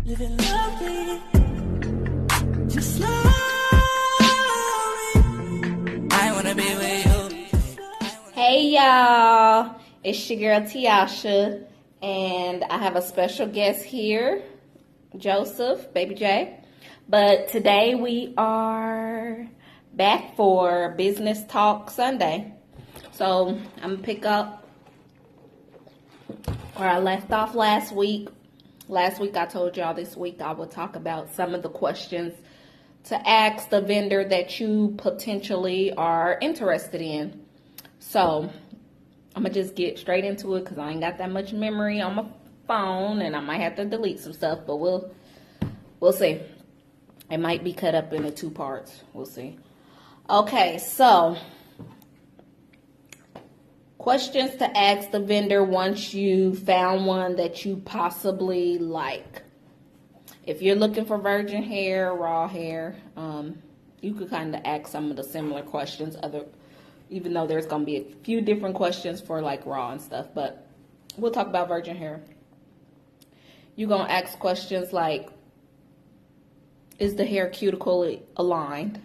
Living lovely, just slowly. I wanna be with you. Hey y'all, it's your girl Tiasha, and I have a special guest here, Joseph, Baby J. But today we are back for Business Talk Sunday. So I'm gonna pick up where I left off last week. Last week I told y'all this week I would talk about some of the questions to ask the vendor that you potentially are interested in. So I'm gonna just get straight into it because I ain't got that much memory on my phone and I might have to delete some stuff, but we'll see. It might be cut up into two parts. We'll see. Okay, so questions to ask the vendor once you found one that you possibly like. If you're looking for virgin hair, raw hair, you could kind of ask some of the similar questions, even though there's going to be a few different questions for like raw and stuff, but we'll talk about virgin hair. You're going to ask questions like, is the hair cuticle aligned?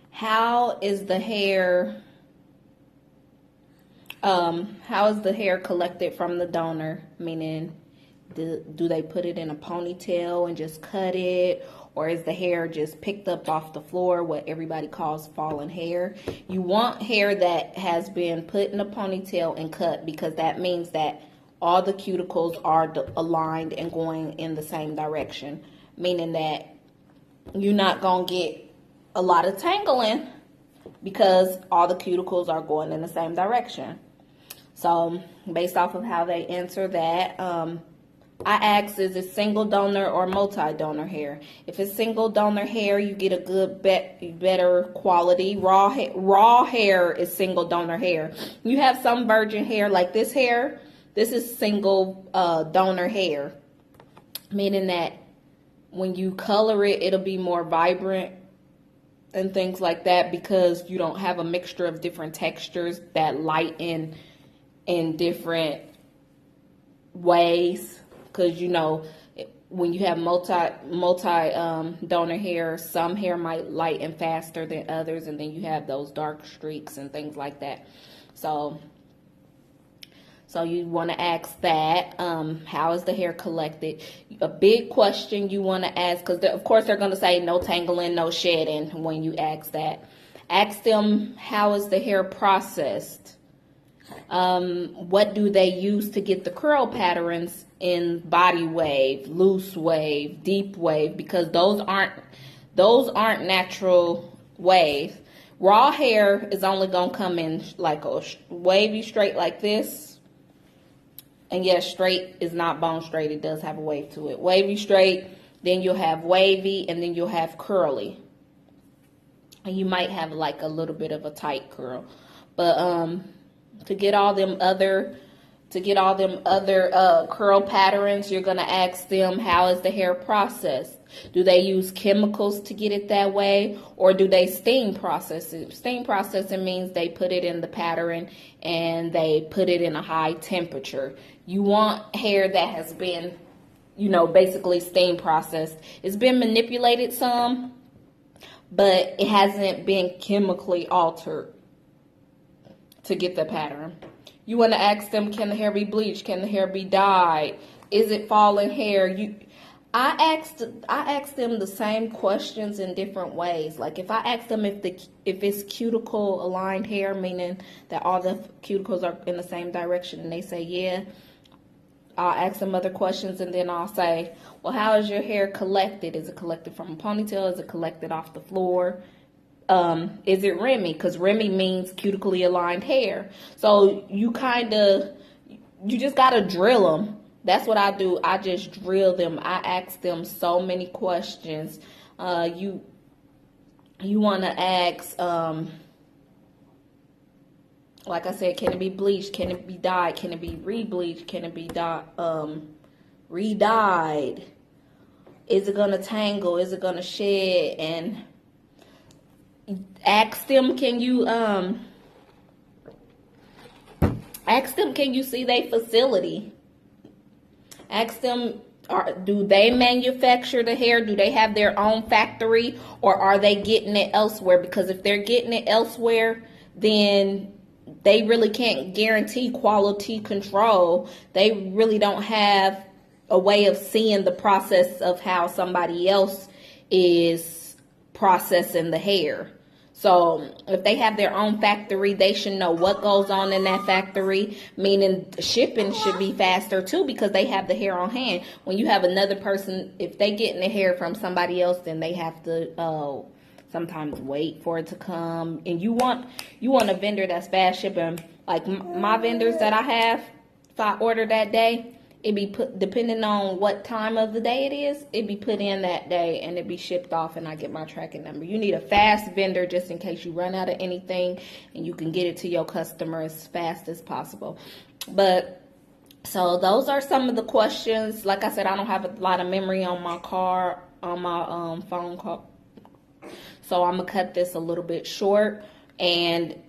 How is the hair collected from the donor? Meaning, do they put it in a ponytail and just cut it? Or is the hair just picked up off the floor, what everybody calls fallen hair? You want hair that has been put in a ponytail and cut, because that means that all the cuticles are aligned and going in the same direction. Meaning that you're not going to get a lot of tangling because all the cuticles are going in the same direction. So based off of how they answer that, I asked, is it single donor or multi-donor hair? If it's single donor hair, you get a good, better quality. Raw hair is single donor hair. You have some virgin hair, like this hair. This is single donor hair, meaning that when you color it, it'll be more vibrant and things like that because you don't have a mixture of different textures that lighten in different ways. Because, you know, when you have multi donor hair, some hair might lighten faster than others, and then you have those dark streaks and things like that. So you want to ask that. How is the hair collected? A big question you want to ask, because of course they're going to say no tangling, no shedding when you ask that. Ask them, how is the hair processed? What do they use to get the curl patterns in body wave, loose wave, deep wave? Because those aren't natural waves. Raw hair is only going to come in like a wavy straight like this. And yes, straight is not bone straight. It does have a wave to it. Wavy straight, then you'll have wavy, and then you'll have curly. And you might have like a little bit of a tight curl. But to get all them other curl patterns, you're going to ask them, how is the hair processed? Do they use chemicals to get it that way, or do they steam process it? Steam processing means they put it in the pattern and they put it in a high temperature. You want hair that has been, basically steam processed. It's been manipulated some, but it hasn't been chemically altered to get the pattern. You want to ask them, can the hair be bleached? Can the hair be dyed? Is it falling hair? I asked them the same questions in different ways. Like if I ask them if it's cuticle aligned hair, meaning that all the cuticles are in the same direction, and they say yeah, I'll ask them other questions, and then I'll say, well, how is your hair collected? Is it collected from a ponytail? Is it collected off the floor? Is it Remy? Because Remy means cutically aligned hair. So you just got to drill them. That's what I do. I just drill them. I ask them so many questions. You want to ask, like I said, can it be bleached? Can it be dyed? Can it be re-bleached? Can it be re-dyed? Is it going to tangle? Is it going to shed? And ask them, can you see their facility? Ask them, Do they manufacture the hair? Do they have their own factory, or are they getting it elsewhere? Because if they're getting it elsewhere, then they really can't guarantee quality control. They really don't have a way of seeing the process of how somebody else is processing the hair. So if they have their own factory, they should know what goes on in that factory, meaning shipping should be faster too, because they have the hair on hand. When you have another person, if they getting the hair from somebody else, then they have to sometimes wait for it to come. And you want a vendor that's fast shipping. Like my vendors that I have, if I order that day, it be put, depending on what time of the day it is, it be put in that day and it be shipped off, and I get my tracking number. You need a fast vendor just in case you run out of anything, and you can get it to your customer as fast as possible. But so those are some of the questions. Like I said, I don't have a lot of memory on my phone call, so I'm gonna cut this a little bit short, and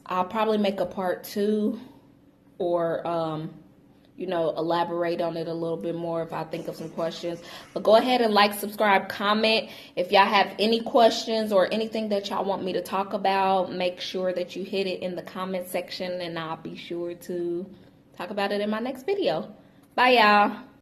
I'll probably make a part 2, or elaborate on it a little bit more if I think of some questions. But go ahead and like, subscribe, comment. If y'all have any questions or anything that y'all want me to talk about, make sure that you hit it in the comment section, and I'll be sure to talk about it in my next video. Bye, y'all.